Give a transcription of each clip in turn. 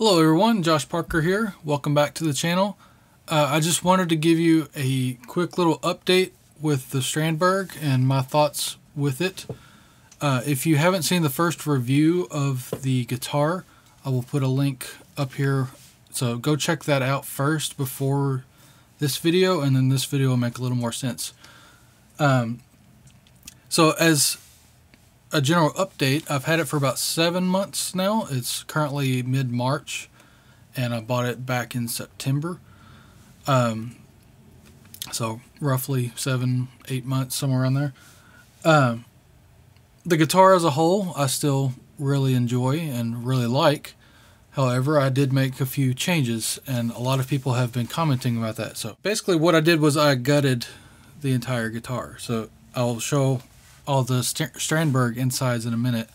Hello everyone, Josh Parker here. Welcome back to the channel. I just wanted to give you a quick little update with the Strandberg and my thoughts with it. If you haven't seen the first review of the guitar, I will put a link up here. So go check that out first before this video, and then this video will make a little more sense. So as a general update, I've had it for about 7 months now. It's currently mid-March, and I bought it back in September. So roughly 7-8 months, somewhere around there. The guitar as a whole, I still really enjoy and really like. However, I did make a few changes, and a lot of people have been commenting about that. So basically what I did was I gutted the entire guitar. So I'll show all the Strandberg insides in a minute.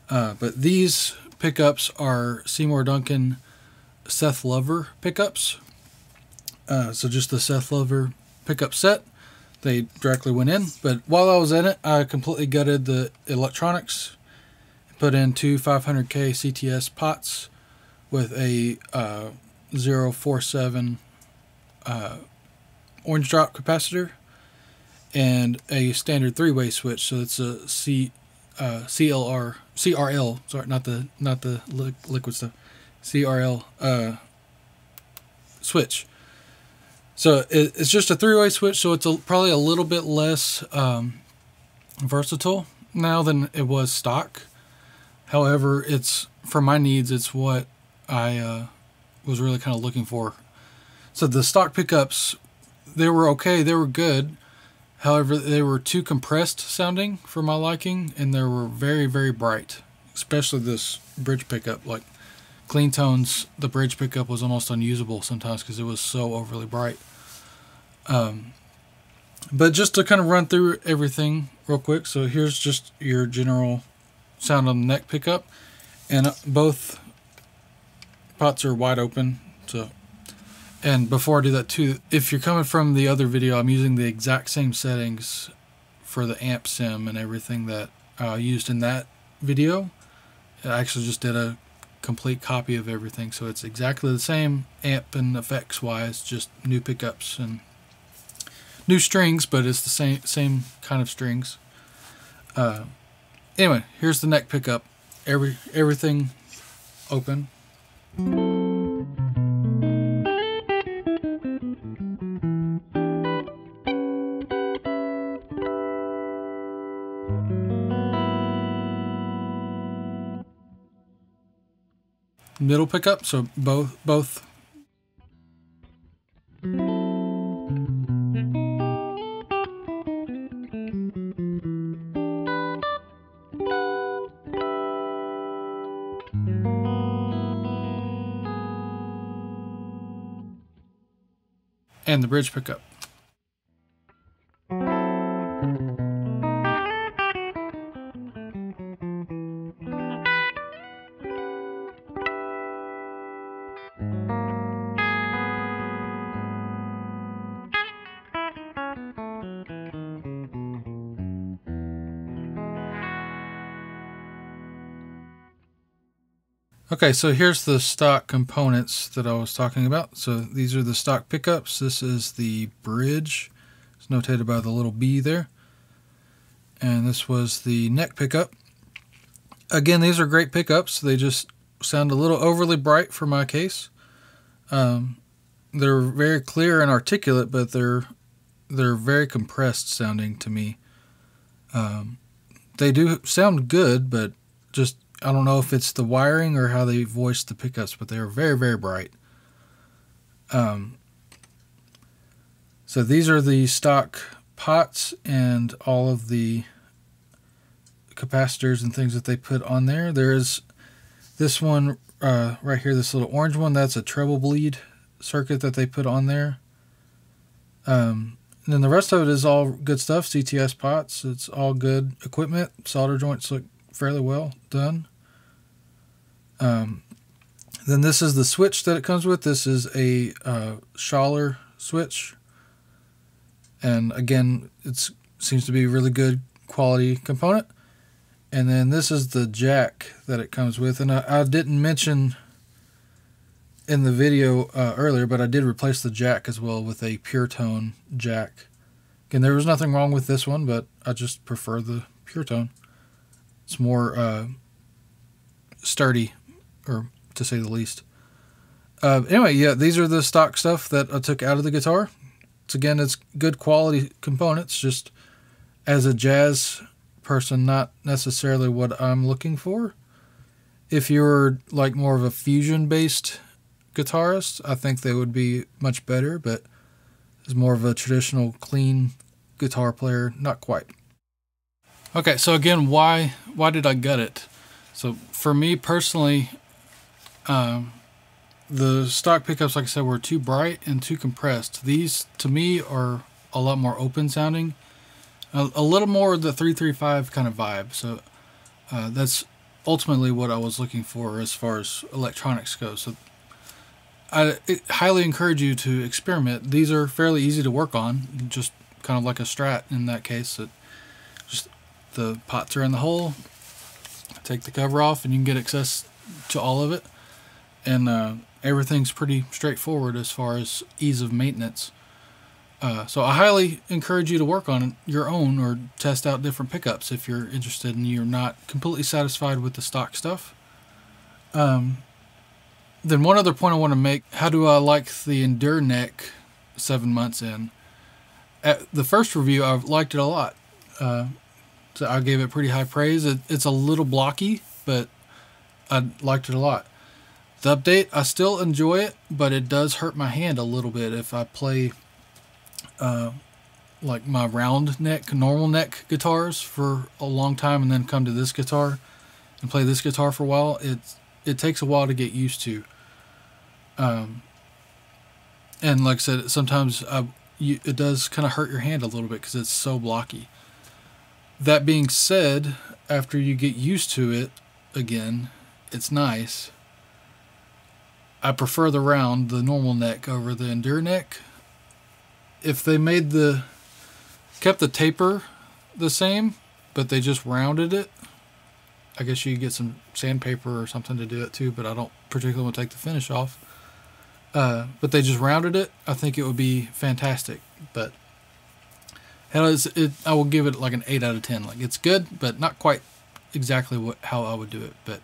But these pickups are Seymour Duncan Seth Lover pickups. So just the Seth Lover pickup set. They directly went in. But while I was in it, I completely gutted the electronics. Put in two 500K CTS pots with a 047 orange drop capacitor and a standard three-way switch. So it's a CRL, sorry, not the liquid stuff, CRL switch. So it's just a three-way switch, so it's probably a little bit less versatile now than it was stock. However, it's for my needs, it's what I was really kind of looking for. So the stock pickups, they were okay, they were good. However, they were too compressed sounding for my liking, and they were very, very bright. Especially this bridge pickup, like clean tones, the bridge pickup was almost unusable sometimes because it was so overly bright. But just to kind of run through everything real quick, so here's just your general sound on the neck pickup, and both pots are wide open. So, and before I do that too, if you're coming from the other video, I'm using the exact same settings for the amp sim and everything that I used in that video. I actually just did a complete copy of everything, so it's exactly the same amp and effects wise, just new pickups and new strings, but it's the same kind of strings. Anyway, here's the neck pickup. Everything open. Middle pickup, so both. And the bridge pickup. Okay, so here's the stock components that I was talking about. So these are the stock pickups. This is the bridge. It's notated by the little B there. And this was the neck pickup. Again, these are great pickups. They just sound a little overly bright for my case. They're very clear and articulate, but they're very compressed sounding to me. They do sound good, but just I don't know if it's the wiring or how they voice the pickups, but they are very, very bright. So these are the stock pots and all of the capacitors and things that they put on there. There is this one right here, this little orange one. That's a treble bleed circuit that they put on there. And then the rest of it is all good stuff. CTS pots. It's all good equipment. Solder joints look fairly well done. Then this is the switch that it comes with. This is a Schaller switch, and again, it seems to be a really good quality component. And then this is the jack that it comes with, and I didn't mention in the video earlier, but I did replace the jack as well with a pure tone jack. Again, there was nothing wrong with this one, but I just prefer the pure tone. It's more sturdy, or to say the least. Anyway, yeah, these are the stock stuff that I took out of the guitar. It's good quality components, just as a jazz person, not necessarily what I'm looking for. If you're like more of a fusion-based guitarist, I think they would be much better, but as more of a traditional, clean guitar player, not quite. Okay, so again, why did I gut it? So for me personally, the stock pickups, like I said, were too bright and too compressed. These, to me, are a lot more open sounding, a little more of the 335 kind of vibe. So that's ultimately what I was looking for as far as electronics goes. So I highly encourage you to experiment. These are fairly easy to work on, just kind of like a Strat in that case. Just the pots are in the hole, take the cover off, and you can get access to all of it. And everything's pretty straightforward as far as ease of maintenance. So I highly encourage you to work on your own or test out different pickups if you're interested and you're not completely satisfied with the stock stuff. Then one other point I want to make, how do I like the Endure neck 7 months in? At the first review, I liked it a lot. So I gave it pretty high praise. It's a little blocky, but I liked it a lot. The update, I still enjoy it, but it does hurt my hand a little bit if I play like my round neck, normal neck guitars for a long time and then come to this guitar and play this guitar for a while. It takes a while to get used to. And like I said, sometimes it does kind of hurt your hand a little bit because it's so blocky. That being said, after you get used to it again, it's nice. I prefer the round, the normal neck over the Endure neck. If they kept the taper the same, but they just rounded it, I guess you could get some sandpaper or something to do it too, but I don't particularly want to take the finish off. But they just rounded it, I think it would be fantastic. But I will give it like an 8 out of 10. Like, it's good, but not quite exactly how I would do it. But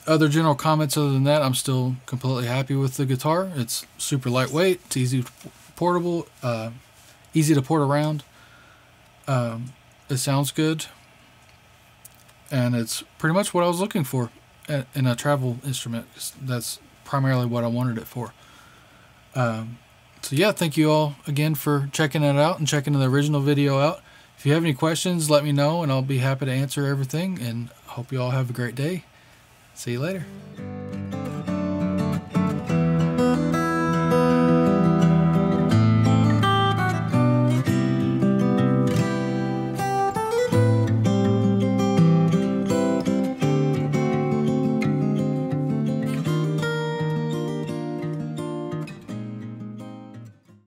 other general comments other than that, I'm still completely happy with the guitar. It's super lightweight. It's easy portable, easy to port around. It sounds good, and it's pretty much what I was looking for in a travel instrument. That's primarily what I wanted it for. So yeah, thank you all again for checking it out and checking the original video out. If you have any questions, let me know, and I'll be happy to answer everything. And hope you all have a great day. See you later.